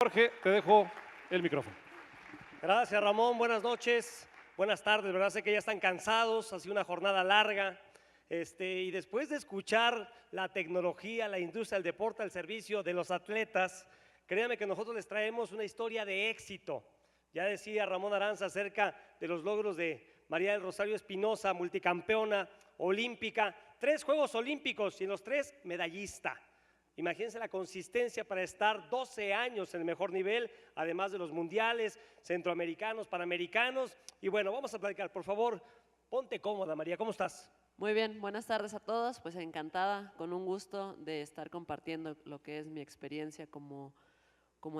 Jorge, te dejo el micrófono. Gracias, Ramón. Buenas noches, buenas tardes. ¿Verdad? Sé que ya están cansados, ha sido una jornada larga. Y después de escuchar la tecnología, la industria del deporte al servicio de los atletas, créanme que nosotros les traemos una historia de éxito. Ya decía Ramón Aranza acerca de los logros de María del Rosario Espinosa, multicampeona olímpica, 3 Juegos Olímpicos y en los 3 medallista. Imagínense la consistencia para estar 12 años en el mejor nivel, además de los mundiales, centroamericanos, panamericanos. Y bueno, vamos a platicar. Por favor, ponte cómoda, María. ¿Cómo estás? Muy bien, buenas tardes a todos. Pues encantada, con un gusto de estar compartiendo lo que es mi experiencia como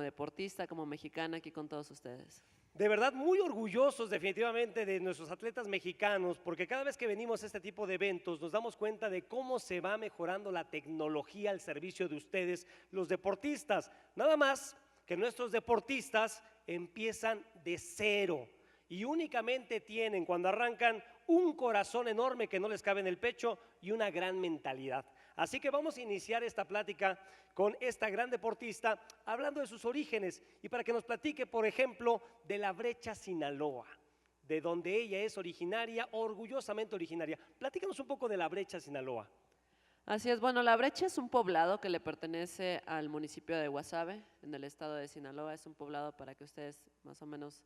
deportista, como mexicana aquí con todos ustedes. De verdad, muy orgullosos definitivamente de nuestros atletas mexicanos, porque cada vez que venimos a este tipo de eventos nos damos cuenta de cómo se va mejorando la tecnología al servicio de ustedes, los deportistas. Nada más que nuestros deportistas empiezan de cero y únicamente tienen cuando arrancan un corazón enorme que no les cabe en el pecho y una gran mentalidad. Así que vamos a iniciar esta plática con esta gran deportista hablando de sus orígenes y para que nos platique, por ejemplo, de La Brecha, Sinaloa, de donde ella es originaria, orgullosamente originaria. Platícanos un poco de La Brecha, Sinaloa. Así es, bueno, La Brecha es un poblado que le pertenece al municipio de Guasave, en el estado de Sinaloa. Es un poblado, para que ustedes más o menos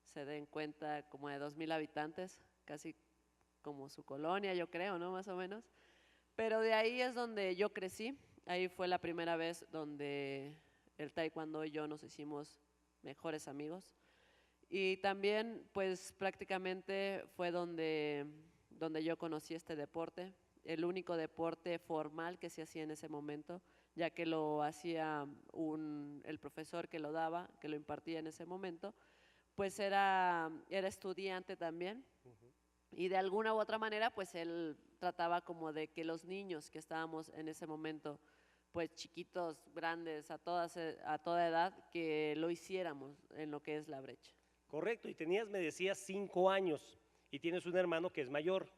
se den cuenta, como de 2,000 habitantes, casi como su colonia, yo creo, ¿no? Más o menos. Pero de ahí es donde yo crecí, ahí fue la primera vez donde el taekwondo y yo nos hicimos mejores amigos. Y también pues prácticamente fue donde yo conocí este deporte, el único deporte formal que se hacía en ese momento, ya que lo hacía el profesor que lo daba, que lo impartía en ese momento, pues era estudiante también. Y de alguna u otra manera, pues él trataba como de que los niños que estábamos en ese momento, pues chiquitos, grandes, a toda edad, que lo hiciéramos en lo que es La Brecha. Correcto, y tenías, me decías, 5 años y tienes un hermano que es mayor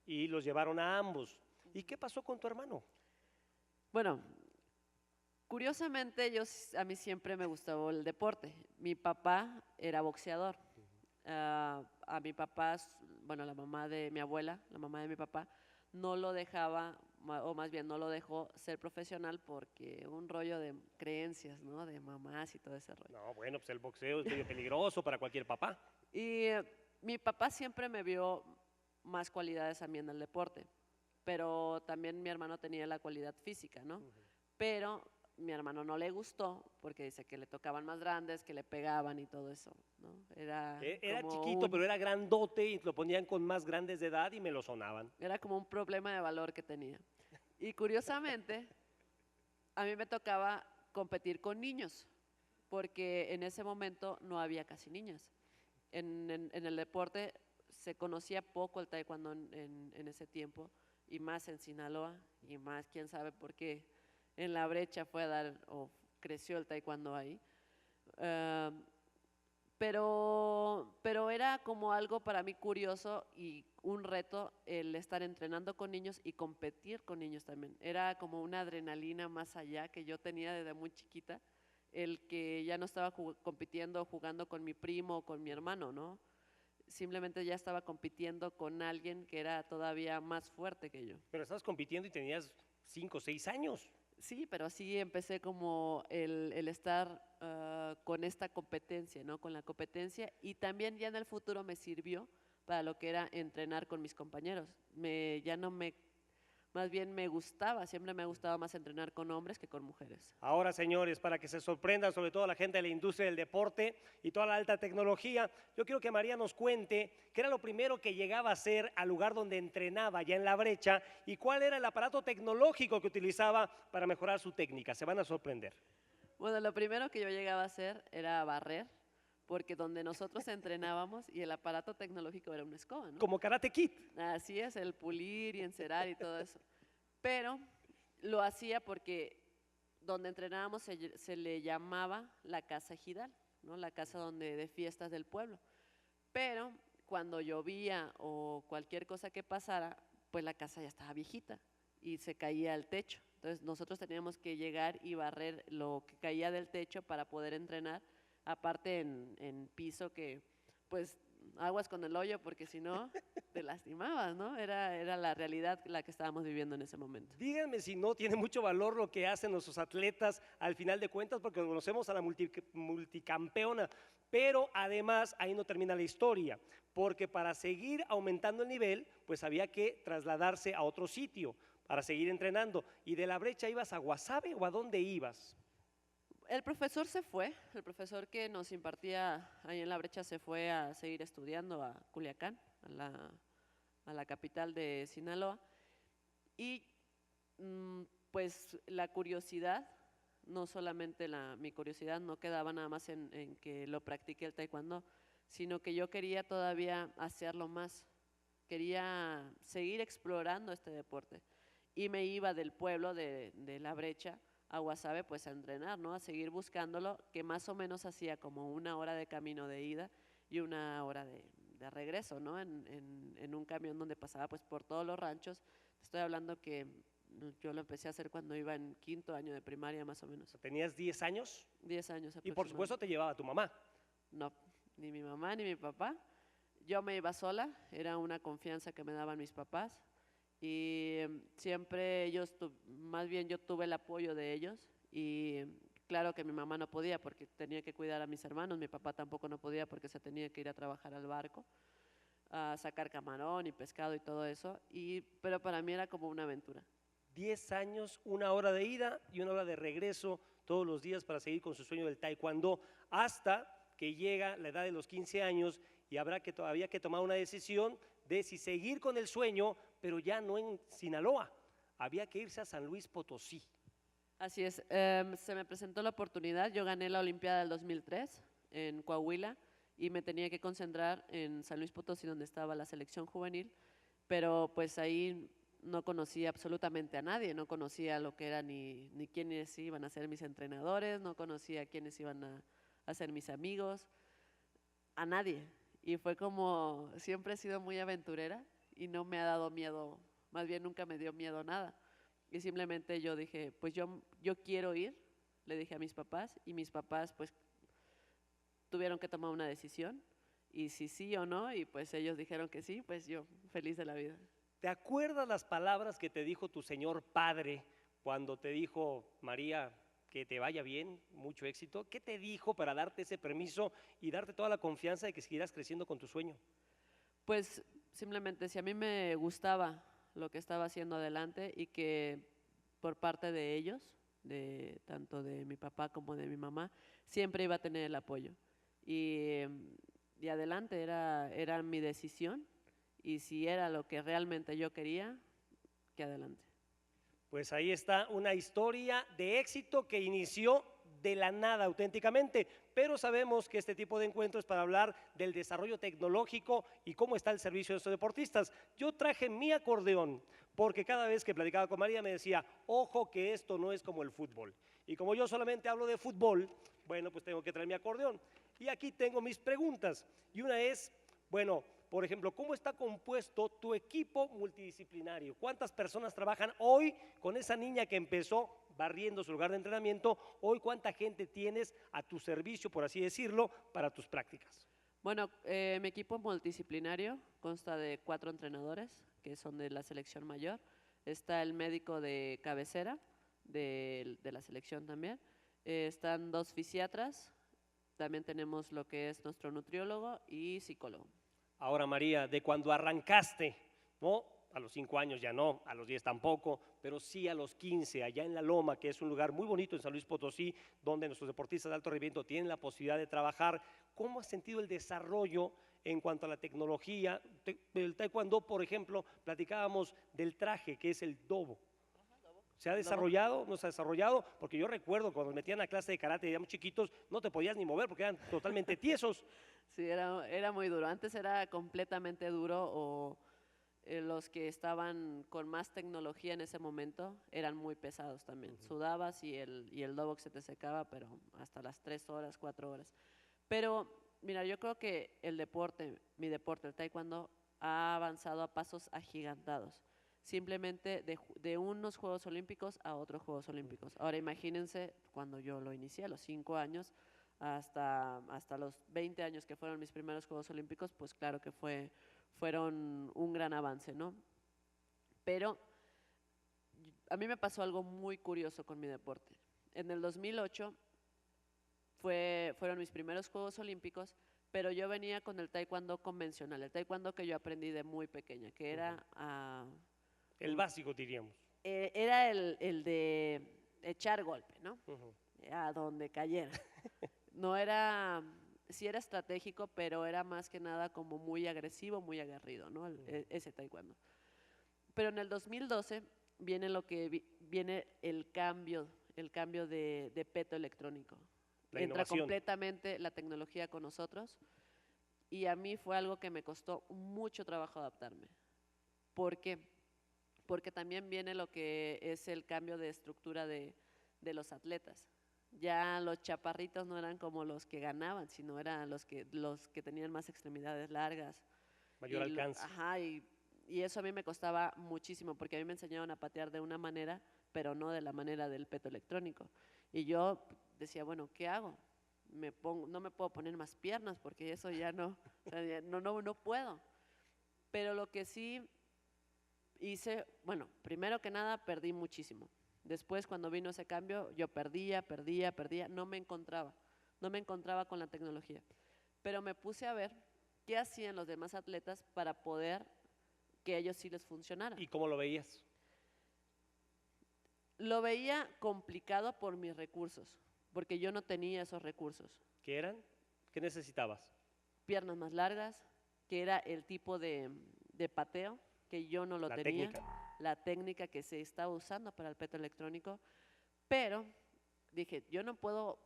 y los llevaron a ambos. ¿Y qué pasó con tu hermano? Bueno, curiosamente a mí siempre me gustó el deporte. Mi papá era boxeador. A mi papá, bueno, la mamá de mi abuela, la mamá de mi papá, no lo dejaba, o más bien no lo dejó ser profesional porque un rollo de creencias, ¿no? De mamás y todo ese rollo. No, bueno, pues el boxeo es medio peligroso para cualquier papá. Y mi papá siempre me vio más cualidades a mí en el deporte, pero también mi hermano tenía la cualidad física, ¿no? Pero mi hermano no le gustó porque dice que le tocaban más grandes, que le pegaban y todo eso, ¿no? Era chiquito, pero era grandote y lo ponían con más grandes de edad y me lo sonaban. Era como un problema de valor que tenía. Y curiosamente, a mí me tocaba competir con niños, porque en ese momento no había casi niñas. En el deporte se conocía poco el taekwondo en ese tiempo, y más en Sinaloa, y más, quién sabe por qué, en La Brecha fue a dar, o creció el taekwondo ahí. Uh, pero era como algo para mí curioso y un reto el estar entrenando con niños y competir con niños también. Era como una adrenalina más allá que yo tenía desde muy chiquita, el que ya no estaba compitiendo, jugando con mi primo o con mi hermano, ¿no? Simplemente ya estaba compitiendo con alguien que era todavía más fuerte que yo. Pero estabas compitiendo y tenías 5 o 6 años. Sí, pero sí empecé como el estar con esta competencia, ¿no? Con la competencia, y también ya en el futuro me sirvió para lo que era entrenar con mis compañeros. Más bien me gustaba, siempre me ha gustado más entrenar con hombres que con mujeres. Ahora, señores, para que se sorprendan sobre todo la gente de la industria del deporte y toda la alta tecnología, yo quiero que María nos cuente qué era lo primero que llegaba a hacer al lugar donde entrenaba, ya en La Brecha, y cuál era el aparato tecnológico que utilizaba para mejorar su técnica. Se van a sorprender. Bueno, lo primero que yo llegaba a hacer era barrer, porque donde nosotros entrenábamos y el aparato tecnológico era una escoba, ¿no? Como Karate Kid. Así es, el pulir y encerar y todo eso. Pero lo hacía porque donde entrenábamos se le llamaba la casa ejidal, ¿no? La casa de fiestas del pueblo. Pero cuando llovía o cualquier cosa que pasara, pues la casa ya estaba viejita y se caía al techo. Entonces nosotros teníamos que llegar y barrer lo que caía del techo para poder entrenar, aparte en piso que pues aguas con el hoyo porque si no te lastimabas, ¿no? Era la realidad la que estábamos viviendo en ese momento. Díganme si no tiene mucho valor lo que hacen nuestros atletas al final de cuentas, porque conocemos a la multicampeona, pero además ahí no termina la historia, porque para seguir aumentando el nivel, pues había que trasladarse a otro sitio para seguir entrenando. ¿Y de La Brecha ibas a Guasave o a dónde ibas? El profesor se fue, el profesor que nos impartía ahí en La Brecha se fue a seguir estudiando a Culiacán, a la capital de Sinaloa, y pues la curiosidad, no solamente mi curiosidad no quedaba nada más en que lo practique el taekwondo, sino que yo quería todavía hacerlo más, quería seguir explorando este deporte. Y me iba del pueblo de La Brecha a Guasave pues a entrenar, ¿no? A seguir buscándolo, que más o menos hacía como 1 hora de camino de ida y 1 hora de regreso, ¿no? En un camión donde pasaba pues por todos los ranchos. Estoy hablando que yo lo empecé a hacer cuando iba en 5.º año de primaria más o menos. ¿Tenías 10 años? 10 años Y por supuesto te llevaba tu mamá. No, ni mi mamá ni mi papá. Yo me iba sola, era una confianza que me daban mis papás y siempre ellos, más bien yo tuve el apoyo de ellos y claro que mi mamá no podía porque tenía que cuidar a mis hermanos, mi papá tampoco no podía porque se tenía que ir a trabajar al barco, a sacar camarón y pescado y todo eso, pero para mí era como una aventura. 10 años, 1 hora de ida y 1 hora de regreso todos los días para seguir con su sueño del taekwondo, hasta que llega la edad de los 15 años y había que tomar una decisión de si seguir con el sueño, pero ya no en Sinaloa, había que irse a San Luis Potosí. Así es, se me presentó la oportunidad, yo gané la Olimpiada del 2003 en Coahuila y me tenía que concentrar en San Luis Potosí donde estaba la selección juvenil, pero pues ahí no conocía absolutamente a nadie, no conocía lo que era ni quiénes iban a ser mis entrenadores, no conocía quiénes iban a ser mis amigos, a nadie. Y fue como, siempre he sido muy aventurera y no me ha dado miedo, más bien nunca me dio miedo nada. Y simplemente yo dije, pues yo quiero ir, le dije a mis papás y mis papás pues tuvieron que tomar una decisión y si sí o no y pues ellos dijeron que sí, pues yo feliz de la vida. ¿Te acuerdas las palabras que te dijo tu señor padre cuando te dijo, María, que te vaya bien, mucho éxito? ¿Qué te dijo para darte ese permiso y darte toda la confianza de que seguirás creciendo con tu sueño? Pues simplemente si a mí me gustaba lo que estaba haciendo adelante y que por parte de ellos, tanto de mi papá como de mi mamá, siempre iba a tener el apoyo. Y adelante, era mi decisión y si era lo que realmente yo quería, que adelante. Pues ahí está una historia de éxito que inició de la nada auténticamente, pero sabemos que este tipo de encuentros es para hablar del desarrollo tecnológico y cómo está el servicio de estos deportistas. Yo traje mi acordeón porque cada vez que platicaba con María me decía, ojo que esto no es como el fútbol. Y como yo solamente hablo de fútbol, bueno, pues tengo que traer mi acordeón. Y aquí tengo mis preguntas. Y una es, bueno, por ejemplo, ¿cómo está compuesto tu equipo multidisciplinario? ¿Cuántas personas trabajan hoy con esa niña que empezó barriendo su lugar de entrenamiento? Hoy, ¿cuánta gente tienes a tu servicio, por así decirlo, para tus prácticas? Bueno, mi equipo multidisciplinario consta de 4 entrenadores que son de la selección mayor. Está el médico de cabecera de la selección también. Están 2 fisiatras. También tenemos lo que es nuestro nutriólogo y psicólogo. Ahora, María, de cuando arrancaste, ¿no? A los 5 años ya no, a los 10 tampoco, pero sí a los 15, allá en La Loma, que es un lugar muy bonito en San Luis Potosí, donde nuestros deportistas de alto rendimiento tienen la posibilidad de trabajar. ¿Cómo has sentido el desarrollo en cuanto a la tecnología? El taekwondo, por ejemplo, platicábamos del traje, que es el dobo. ¿Se ha desarrollado? ¿No se ha desarrollado? Porque yo recuerdo cuando nos metían a clase de karate y éramos chiquitos, no te podías ni mover porque eran totalmente tiesos. Sí, era muy duro. Antes era completamente duro o los que estaban con más tecnología en ese momento eran muy pesados también. Sudabas y el dobox se te secaba, pero hasta las 3 horas, 4 horas. Pero mira, yo creo que mi deporte, el taekwondo, ha avanzado a pasos agigantados. simplemente de unos Juegos Olímpicos a otros Juegos Olímpicos. Ahora imagínense cuando yo lo inicié, a los 5 años, hasta los 20 años que fueron mis primeros Juegos Olímpicos, pues claro que fueron un gran avance, ¿no? Pero a mí me pasó algo muy curioso con mi deporte. En el 2008 fueron mis primeros Juegos Olímpicos, pero yo venía con el taekwondo convencional, el taekwondo que yo aprendí de muy pequeña, que era, El básico, diríamos. era el de echar golpe, ¿no? Ujú. A donde cayera. No era, sí era estratégico, pero era más que nada como muy agresivo, muy aguerrido, ¿no? Ese taekwondo. Pero en el 2012 viene el cambio de peto electrónico. La Entra innovación. completamente la tecnología con nosotros y a mí fue algo que me costó mucho trabajo adaptarme. ¿Por qué? Porque también viene lo que es el cambio de estructura de los atletas. Ya los chaparritos no eran como los que ganaban, sino eran los que tenían más extremidades largas. Mayor alcance. Ajá, y eso a mí me costaba muchísimo, porque a mí me enseñaron a patear de una manera, pero no de la manera del peto electrónico. Y yo decía, bueno, ¿qué hago? No me puedo poner más piernas, porque eso ya no, o sea, no puedo. Pero lo que sí hice, bueno, primero que nada perdí muchísimo. Después, cuando vino ese cambio, yo perdía, no me encontraba con la tecnología. Pero me puse a ver qué hacían los demás atletas para poder que a ellos sí les funcionara. ¿Y cómo lo veías? Lo veía complicado por mis recursos, porque yo no tenía esos recursos. ¿Qué eran? ¿Qué necesitabas? Piernas más largas, que era el tipo de pateo, que yo no lo La tenía. técnica. La técnica que se estaba usando para el peto electrónico, pero dije, yo no puedo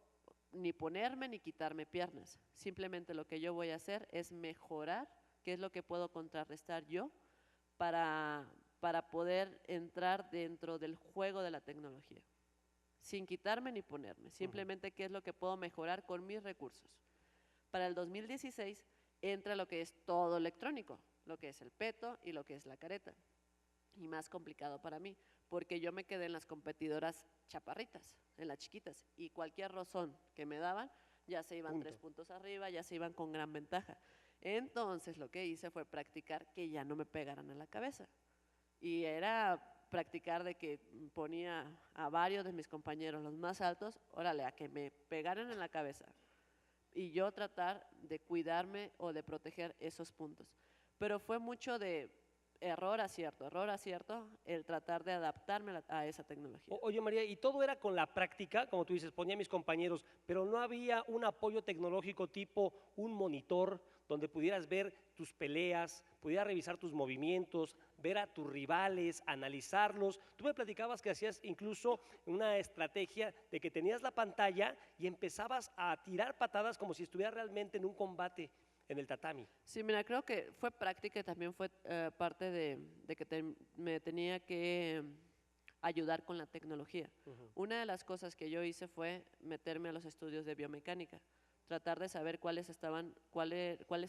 ni ponerme ni quitarme piernas, simplemente lo que yo voy a hacer es mejorar qué es lo que puedo contrarrestar yo para poder entrar dentro del juego de la tecnología, sin quitarme ni ponerme, simplemente qué es lo que puedo mejorar con mis recursos. Para el 2016 entra lo que es todo electrónico, lo que es el peto y lo que es la careta. Y más complicado para mí, porque yo me quedé en las competidoras chaparritas, en las chiquitas, y cualquier rozón que me daban, ya se iban 3 puntos arriba, ya se iban con gran ventaja. Entonces lo que hice fue practicar que ya no me pegaran en la cabeza. Y era practicar de que ponía a varios de mis compañeros, los más altos, órale, a que me pegaran en la cabeza. Y yo tratar de cuidarme o de proteger esos puntos. Pero fue mucho de error, acierto, el tratar de adaptarme a esa tecnología. Oye, María, y todo era con la práctica, como tú dices, ponía a mis compañeros, pero no había un apoyo tecnológico tipo un monitor donde pudieras ver tus peleas, pudieras revisar tus movimientos, ver a tus rivales, analizarlos. Tú me platicabas que hacías incluso una estrategia de que tenías la pantalla y empezabas a tirar patadas como si estuvieras realmente en un combate en el tatami. Sí, mira, creo que fue práctica y también fue parte de que me tenía que ayudar con la tecnología. Una de las cosas que yo hice fue meterme a los estudios de biomecánica, tratar de saber cuáles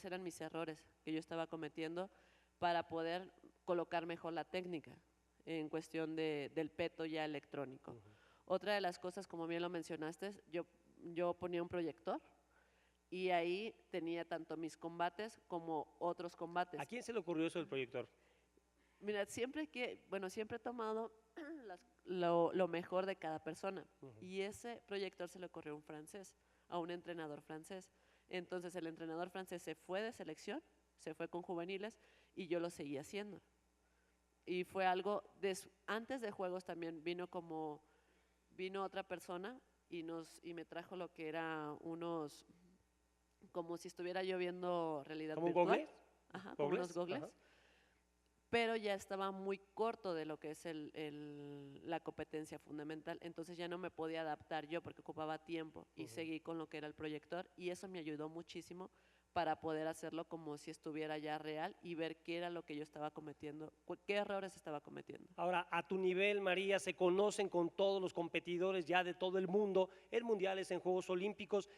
eran mis errores que yo estaba cometiendo para poder colocar mejor la técnica en cuestión del peto ya electrónico. Otra de las cosas, como bien lo mencionaste, yo ponía un proyector y ahí tenía tanto mis combates como otros combates. ¿A quién se le ocurrió eso del proyector? Mira, siempre he tomado lo mejor de cada persona. Y ese proyector se le ocurrió a un francés, a un entrenador francés. Entonces el entrenador francés se fue de selección, se fue con juveniles y yo lo seguí haciendo. Y fue algo, antes de juegos también vino otra persona y me trajo lo que era como si estuviera yo viendo realidad ¿Como un virtual. gogle? Ajá, como unos gogles. Ajá. Pero ya estaba muy corto de lo que es la competencia fundamental, entonces ya no me podía adaptar yo porque ocupaba tiempo y seguí con lo que era el proyector y eso me ayudó muchísimo para poder hacerlo como si estuviera ya real y ver qué era lo que yo estaba cometiendo, qué errores estaba cometiendo. Ahora, a tu nivel, María, se conocen con todos los competidores ya de todo el mundo, en mundiales, en Juegos Olímpicos.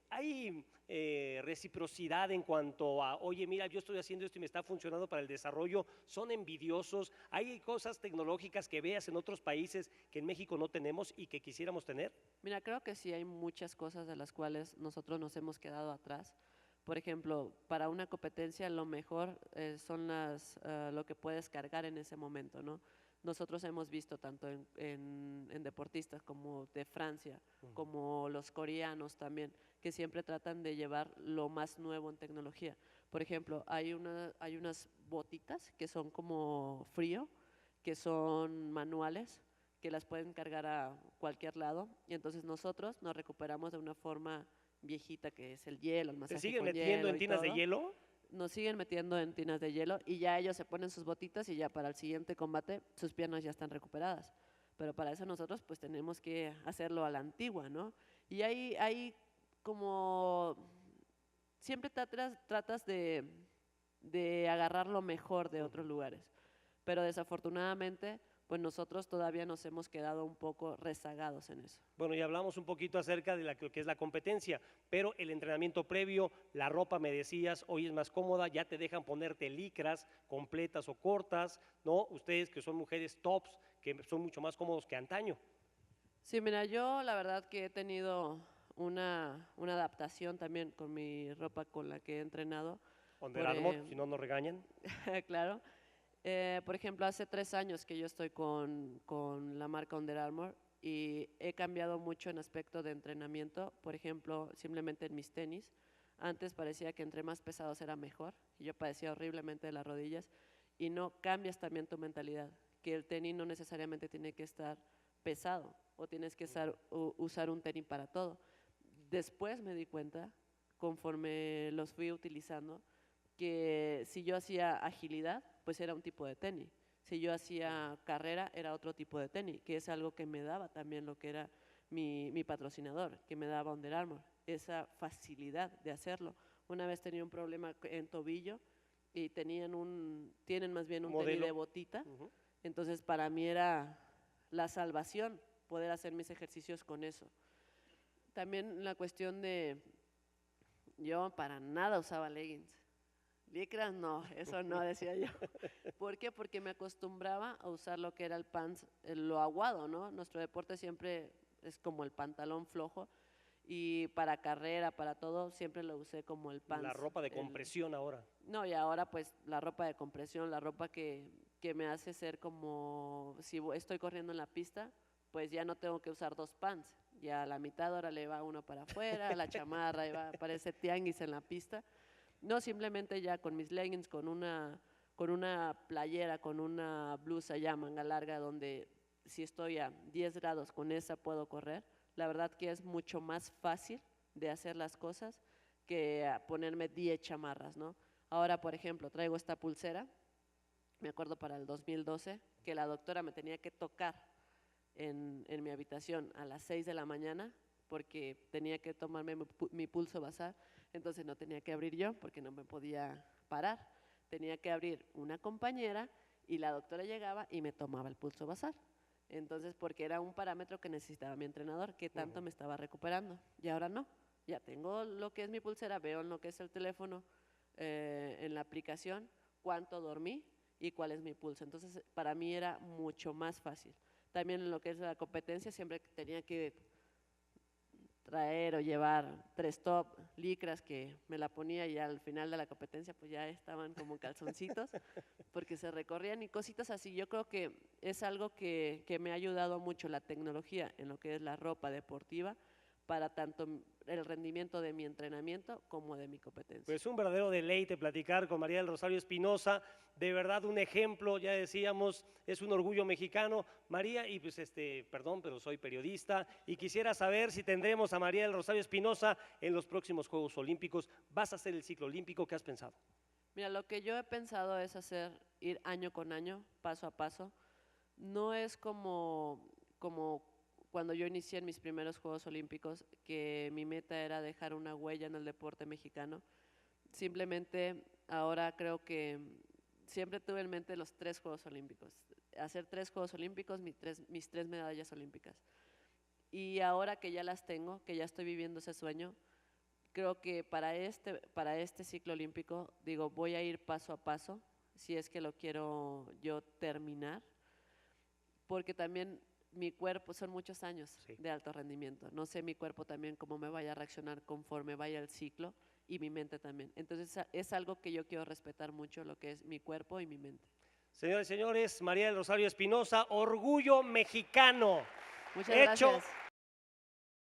¿Hay reciprocidad en cuanto a, oye, mira, yo estoy haciendo esto y me está funcionando para el desarrollo? ¿Son envidiosos? ¿Hay cosas tecnológicas que veas en otros países que en México no tenemos y que quisiéramos tener? Mira, creo que sí hay muchas cosas de las cuales nosotros nos hemos quedado atrás. Por ejemplo, para una competencia lo mejor son lo que puedes cargar en ese momento, ¿no? Nosotros hemos visto tanto en deportistas como de Francia, como los coreanos también, que siempre tratan de llevar lo más nuevo en tecnología. Por ejemplo, hay unas botitas que son como frío, que son manuales, que las pueden cargar a cualquier lado, y entonces nosotros nos recuperamos de una forma viejita, que es el hielo, el ¿Se masaje siguen con metiendo hielo en y tinas de todo. hielo? Nos siguen metiendo en tinas de hielo y ya ellos se ponen sus botitas y ya para el siguiente combate sus piernas ya están recuperadas. Pero para eso nosotros pues tenemos que hacerlo a la antigua, ¿no? Y ahí como siempre tratas de agarrar lo mejor de otros lugares, pero desafortunadamente pues nosotros todavía nos hemos quedado un poco rezagados en eso. Bueno, ya hablamos un poquito acerca de lo que es la competencia, pero el entrenamiento previo, la ropa, me decías, hoy es más cómoda, ya te dejan ponerte licras completas o cortas, ¿no? Ustedes que son mujeres tops, que son mucho más cómodos que antaño. Sí, mira, yo la verdad que he tenido una adaptación también con mi ropa con la que he entrenado. Under Por, Armour, si no nos regañan. claro. Por ejemplo, hace 3 años que yo estoy con la marca Under Armour y he cambiado mucho en aspecto de entrenamiento. Por ejemplo, simplemente en mis tenis. Antes parecía que entre más pesados era mejor y yo padecía horriblemente de las rodillas y no cambias también tu mentalidad, que el tenis no necesariamente tiene que estar pesado o tienes que usar un tenis para todo. Después me di cuenta, conforme los fui utilizando, que si yo hacía agilidad, pues era un tipo de tenis. Si yo hacía carrera, era otro tipo de tenis, que es algo que me daba también lo que era mi patrocinador, que me daba Under Armour, esa facilidad de hacerlo. Una vez tenía un problema en tobillo y tienen más bien un tenis Modelo. de botita, entonces para mí era la salvación poder hacer mis ejercicios con eso. También la cuestión de, yo para nada usaba leggings. Licras no, eso no decía yo. ¿Por qué? Porque me acostumbraba a usar lo que era el pants, lo aguado, ¿no? Nuestro deporte siempre es como el pantalón flojo y para carrera, para todo, siempre lo usé como el pants. La ropa de compresión ahora. No, y ahora pues la ropa de compresión, la ropa que me hace ser como, si estoy corriendo en la pista, pues ya no tengo que usar dos pants. Ya a la mitad ahora le va uno para afuera, la chamarra, y va, parece tianguis en la pista. No, simplemente ya con mis leggings, con una playera, con una blusa ya manga larga, donde si estoy a 10 grados con esa puedo correr. La verdad que es mucho más fácil de hacer las cosas que ponerme 10 chamarras, ¿no? Ahora, por ejemplo, traigo esta pulsera, me acuerdo para el 2012, que la doctora me tenía que tocar en mi habitación a las 6 de la mañana porque tenía que tomarme mi pulso basal, entonces no tenía que abrir yo porque no me podía parar, tenía que abrir una compañera y la doctora llegaba y me tomaba el pulso basal. Entonces, porque era un parámetro que necesitaba mi entrenador, que tanto me estaba recuperando, y ahora no, ya tengo lo que es mi pulsera, veo en lo que es el teléfono, en la aplicación, cuánto dormí y cuál es mi pulso. Entonces, para mí era mucho más fácil. También en lo que es la competencia, siempre tenía que traer o llevar 3 top, licras que me la ponía y al final de la competencia pues ya estaban como calzoncitos porque se recorrían y cositas así. Yo creo que es algo que me ha ayudado mucho la tecnología en lo que es la ropa deportiva para tanto el rendimiento de mi entrenamiento como de mi competencia. Pues un verdadero deleite platicar con María del Rosario Espinosa, de verdad un ejemplo, ya decíamos, es un orgullo mexicano. María, y pues perdón, pero soy periodista y quisiera saber si tendremos a María del Rosario Espinosa en los próximos Juegos Olímpicos. ¿Vas a hacer el ciclo olímpico? ¿Qué has pensado? Mira, lo que yo he pensado es ir año con año, paso a paso. No es como cuando yo inicié en mis primeros Juegos Olímpicos, que mi meta era dejar una huella en el deporte mexicano. Simplemente ahora creo que siempre tuve en mente los 3 Juegos Olímpicos, hacer 3 Juegos Olímpicos, mis 3 medallas olímpicas. Y ahora que ya las tengo, que ya estoy viviendo ese sueño, creo que para este ciclo olímpico, digo, voy a ir paso a paso, si es que lo quiero yo terminar, porque también mi cuerpo, son muchos años Sí. de alto rendimiento, no sé mi cuerpo también cómo me vaya a reaccionar conforme vaya el ciclo y mi mente también. Entonces es algo que yo quiero respetar mucho, lo que es mi cuerpo y mi mente. Señores y señores, María del Rosario Espinosa, orgullo mexicano. Muchas Hecho gracias.